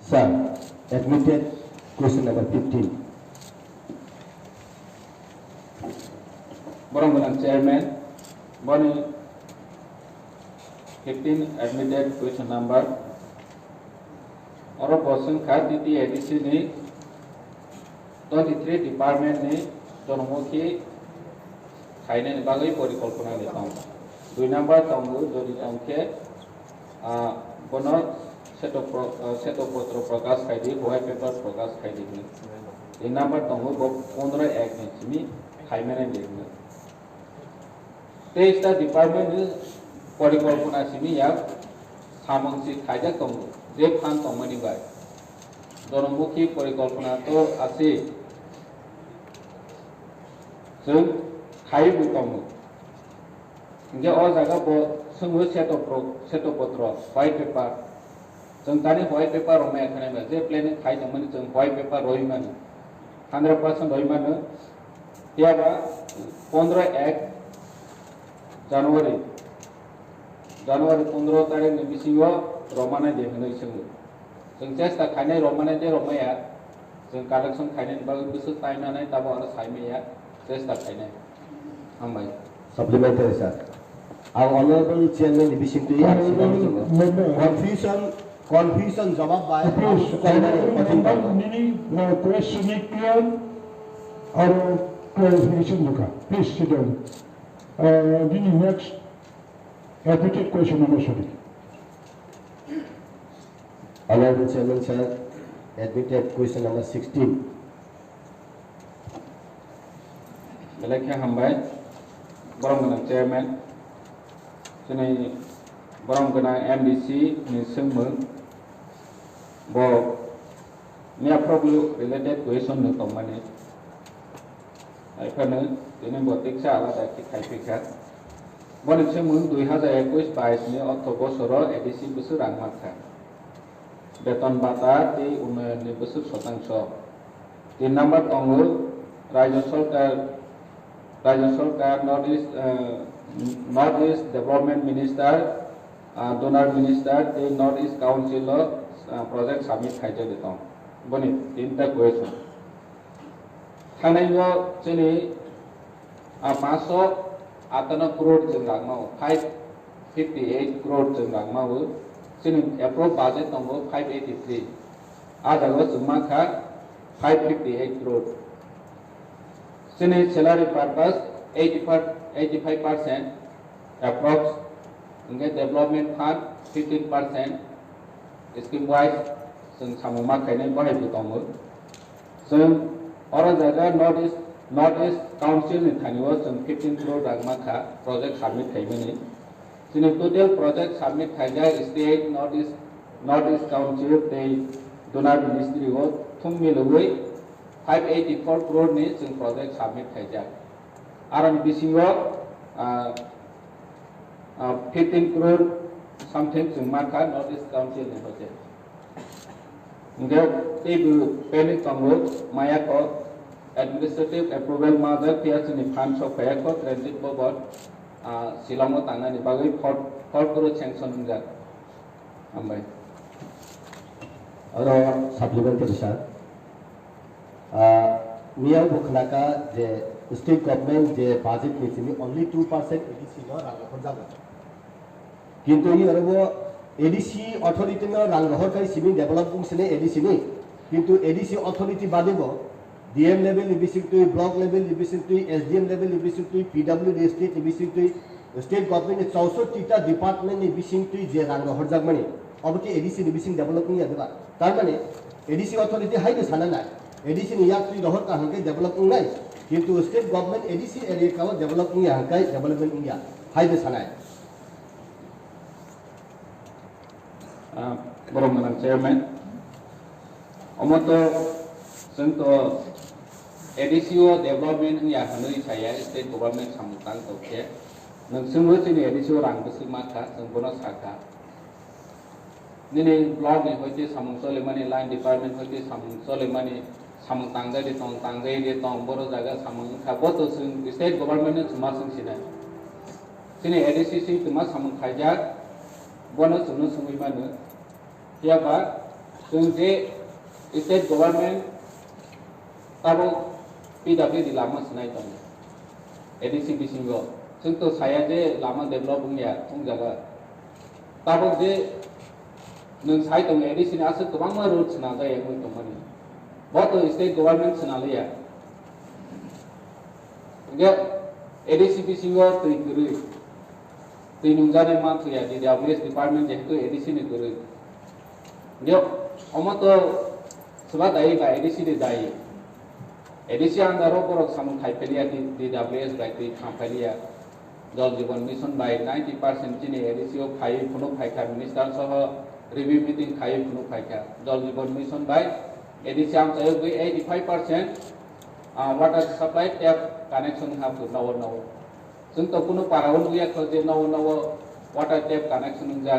Sir, admitted question number 15. Borong Chairman, Boni 15 admitted question number. Oro person KTT ADC ni 23 department ni Tonomoki Kainan Bagai Porikolpona Letong. 2 number Tongu Jodi Tongke Bono Seto Potro Prokas Kaidi White Paper Prokas Kaidi. 3 number Tongu Bob 15 Act ni Chimi Kaiman Lekna. 23 department ni Porikolpona Chimi Yak Samangsi Kaida Tongu जे फान तमनी bye जनमुखी परिकल्पना तो आसे जों खाय बुतमु जे अ जागा ब संगो सेतो पत्र व्हाइट पेपर जों तानि व्हाइट पेपर रमे खाने जे प्लेन खाय तमनी जों व्हाइट पेपर रय माने 100% रय माने याबा 15 जनवरी 15 तारिख नि बिसिङाव रमाना दे होनो इसोंगो जों चेष्टा खायनाय रमाना दे रमाया जों कालेक्शन खायनाय बागै बिसो टाइमनानै ताबो आरो सायमेया चेष्टा खायनाय हामबाय Supplementary, sir. Our honorable chairman division to confusion जवाब bye question is clear or clarification दुका please sit down. Next admitted question number 17. Honorable Chairman, sir, admitted question number 16. Melekha Hambai, Borong Chairman, Sini Borong MDC, Nisumung, Bo Nia Problem related question no company. I can then botik sala that Kaipika. Borong Sumung, 2021 22 Oktober Soro, ADC Busurang Maka. Beton bata di umen ni besar sotangso. Di number tonggu Raja Solkar Northeast Development Minister, Donor Minister, di Northeast Council project submit kaja di tong. Boni tinta question. Kanai yo sini paso atana crore jenglang mau 558 crore jenglang mau. Sini approved budget number 583. Ada lo semua kan 558 crore. Sini salary purpose 85% approx. Enggak development fund 15%. Scheme wise sama makai bahaya bertemu. Orang jaga Northeast Council ni thaniwa 15 crore dagmaka project submit kai ni. Sini total project submit kaja state Northeast Council the Donor Ministry ho thum miloi 584 crore ni sing project submit kaja. Aram bisingo 15 crore something sing marka Northeast Council ni hoje. Nggak tibu payment tanggo maya ko administrative approval mother tiya sini fund so pay ko transit board Silamo tangan ni bagai port kuro sanction enggak, ambai. Ada supplementary, sir. Miao bukanaka the state government the budget ni sini only 2% ADC no rang lahor jaga. Kintu ini orang ADC authority no rang lahor kai sini developing sini ADC ni. Kintu ADC authority bade bo DM level division to block level division to SDM level division to PW state division to state government ने 64 department division to जे रंग हर जगह में अब के ADC division developing या देगा तार माने ADC authority हाई के साना ना ADC ने या तो रहर का हंके developing नहीं किंतु state government ADC area का वो developing या हंका development इंडिया हाई के साना है Borong Chairman, omoto sento ADCO development ni ahanui saya state government samutang toke. Nang semua sini ADCO rang besar maka sempurna saka. Nini blog ni hoje samung solemani line department hoje samung solemani samung tangga di tong boro jaga samung kaboto state government ni cuma sini. Sini ADCC cuma samung kajak bono sunu sungui mana. Tiap जों जे state government ताबो PWD लामा सुनाय दं ADC बिसिंगो जों तो साया जे लामा डेभलप बुंया बुंजागा ताबो जे नों साइ दं ADC नि आसो गोबां मा रुट सुना जायो मुइ दंमोन बहुत स्टेट गवर्नमेंट सुना लिया गे ADC बिसिंगो तै गुरु तै नुजाने मा थया DWS डिपार्टमेंट जेहेतु ADC नि गुरु गे अमतो सबा दाई बा ADC दे दाई ADC अंदर बरक सामु खाइपेलिया DWS बाय दै खामपेलिया जल जीवन मिशन बाय 90% जिनि ADC ओ खाइ फुनु खाइखा मिनिस्टार सह रिव्यू मीटिंग खाइ फुनु खाइखा जल जीवन मिशन बाय ADC आम चाहे 85% वाटर सप्लाई टैप कनेक्शन हाब नव नव जों तो कुनु पारावन गया खो जे नव नव वाटर टैप कनेक्शन जा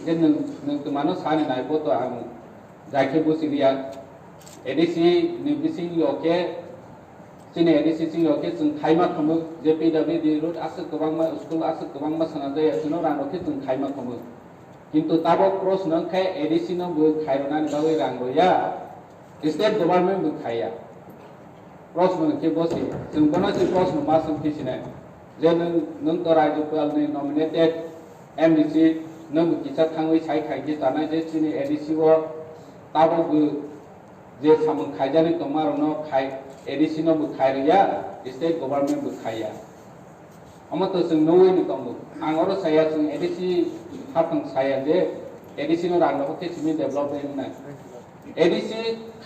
जे नों तो मानो सानि नायबो तो आं जाके बुसिलिया ADC नि बिसिं योके सिने ADC सिं योके जों खाइमा खमो जे PWD रुट आसो गोबां मा स्कुल आसो गोबां मा सना जाय जों रानोके जों खाइमा खमो किन्तु ताबो क्रस नों खाय ADC नो बो खायरना बावै रांगोया स्टेट गवर्नमेंट बो खाया क्रस नो के बसि जों बना से क्रस नो मा जों फिसिनाय जे नों तो राज्यपाल नि नॉमिनेटेड MDC नों किसा थाङै साइ खाइजे जानाय जे सिने ADC ओ ताबो बो जे सामु खाइजानि तमारो न खाइ ADC नो बो खायरिया स्टेट गवर्नमेंट बो खाया अमतो जों नोवै नि दंगो आं अरो साया जों ADC हाफां साया जे ADC नो रांनो के सिमि डेभलपमेन्ट ना ADC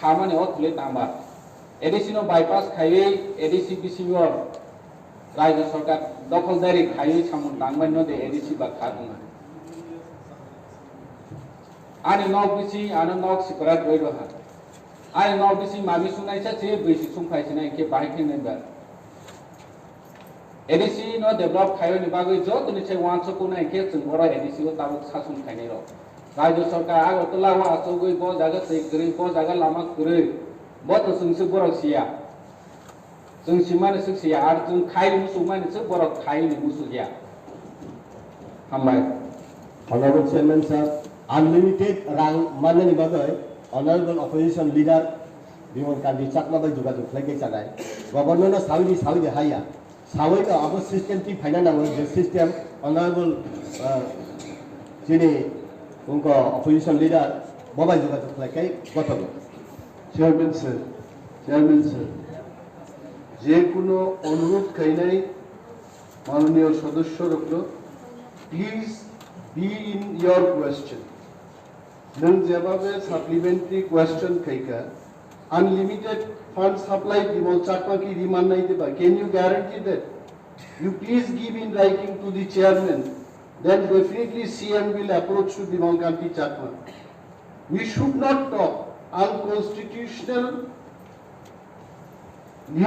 खामानि अथले तामा ADC नो बाइपास खायै ADC बिसिङो राज्य सरकार दखलदारी खायै सामु दांबाय न दे ADC बा खादुं आनि नक बिसि आनो नक सिकरा गयरो हा आनि नक बिसि माबि सुनायसा जे बैसि सुंफायसिना के बाहायखे नबा ADC नो डेभलप खायो नि बागै ज तो निचे वानसो को ना के जों बर ADC को ताबो सासन खायनाय र राज्य सरकार आगो तो लावा आसौगै ब जागा सै गरै ब जागा लामा गरै ब तो जोंसो बर सिया जों सिमाने सिया आर जों खाय मुसु माने सो बर खाय नि मुसु गया हामबाय Honorable Chairman sir, unlimited rang manani bagay honorable opposition leader Bimon Kandi Chakma bai juga jug lagi sanai governor na sawi de haya sawi ka abo system ti phaina na je system honorable jini unko opposition leader babai juga jug lagi gotogo Chairman sir, যে কোনো অনুরোধ খাইনাই মাননীয় সদস্য রকলো please be in your question নং যেভাবে supplementary question খাইকা unlimited fund supply Bimal Chakma কি রিমান্ড নাই দেবা can you guarantee that you please give in writing to the chairman then definitely CM will approach to Bimal Kanti Chakma. We should not talk unconstitutional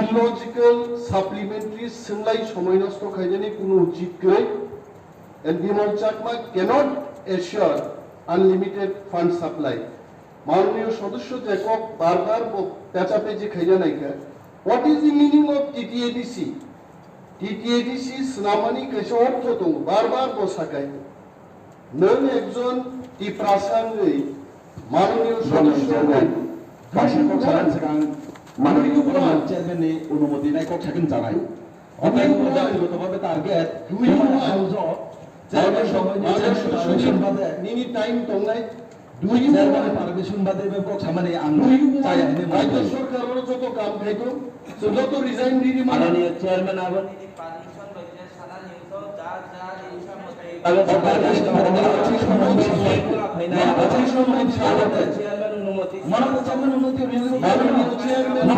illogical supplementary sunlight somoynosto khaijani kuno uchit koi and Bimal Chakma cannot assure unlimited fund supply. Manoniyo Sodosho Jacob barbar pechapechi khaijanai what is the meaning of TTADC? TTADC snamani kaise ortho dong barbar bosakai nong ekjon ti prasangoi manoniyo sodosyo Pasien kok saran sekarang মাননীয় চেয়ারম্যানে অনুমতি নাই cock থাকেন জানাই অতএব ব্যক্তিগতভাবে target দুই house chairman সময় permission বাদে নিনি টাইম দংনাই দুই চেয়ারম্যান পারমিশন বাদে কক সামনে আন চাই আইনে রাজ্য সরকারের যত কাম খাইতো যত রিজাইন দিদি মাননীয় চেয়ারম্যান আবার পারমিশন লইতে সারা নিয়ত যার যার ইনশার মতে চেয়ারম্যান অনুমতি মাননীয় চেয়ারম্যান অনুমতি মাননীয় চেয়ারম্যান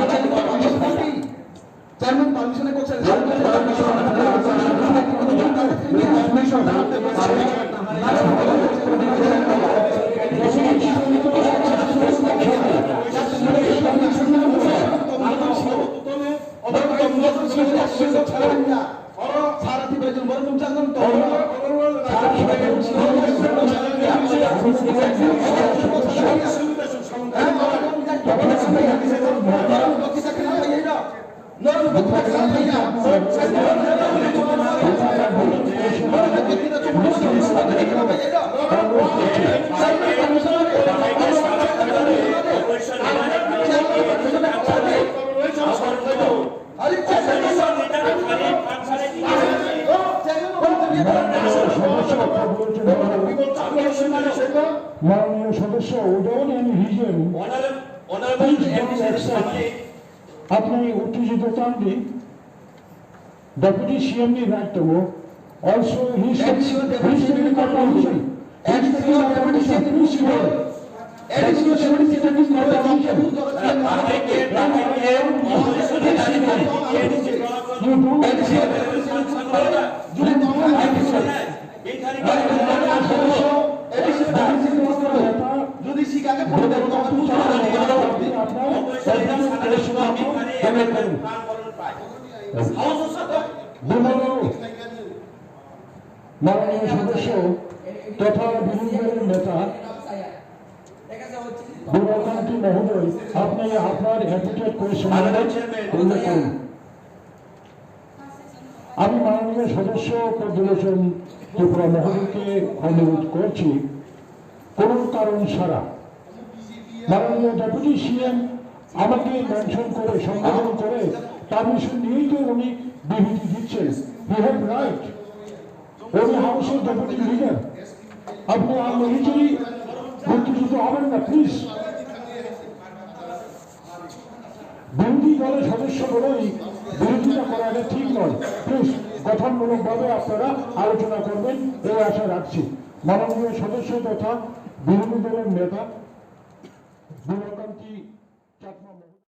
চেয়ারম্যান পারমিশনে কক 사라티 배준 뭐는 좀 작은 또 너는 মাননীয় সদস্য without any reason Honorable MPC Samali, আপনি উত্তেজিততান্ডি ডেপুটি সিএম নি রাইটবো also he Additional Deputy CM in confirmation. Additional Deputy CM in confirmation. Additional Deputy CM in confirmation. You don't Additional Deputy CM in confirmation. যদি শিকাকে phone দেন তখন মাননীয় সদস্য তথা বিরোধী দলের নেতা বিমলকান্তি মহোদয় আপনি আপনার অ্যাডভোকেট কোয়েশ্চন উল্লেখ করুন। আমি মাননীয় সদস্য পদ্মলোচন ত্রিপুরা মহোদয়কে অনুরোধ করছি কোন কারণ ছাড়া মাননীয় ডেপুটি সিএম আমাকে মেনশন করে সম্বোধন করে পারমিশন নিয়েই তো উনি বিবৃতি দিচ্ছেন। উই হ্যাভ রাইট, উনি হাউসের ডেপুটি লিডার, আপনি নিজেরই উত্তেজিত হবেন না প্লিজ। বিরোধী দলের সদস্য বলেই বিরোধিতা করাটা ঠিক নয়, প্লিজ গঠনমূলকভাবে আপনারা আলোচনা করবেন এই আশা রাখছি। মাননীয় সদস্য তথা বিরোধী দলের নেতা বিমলকান্তি চাকমা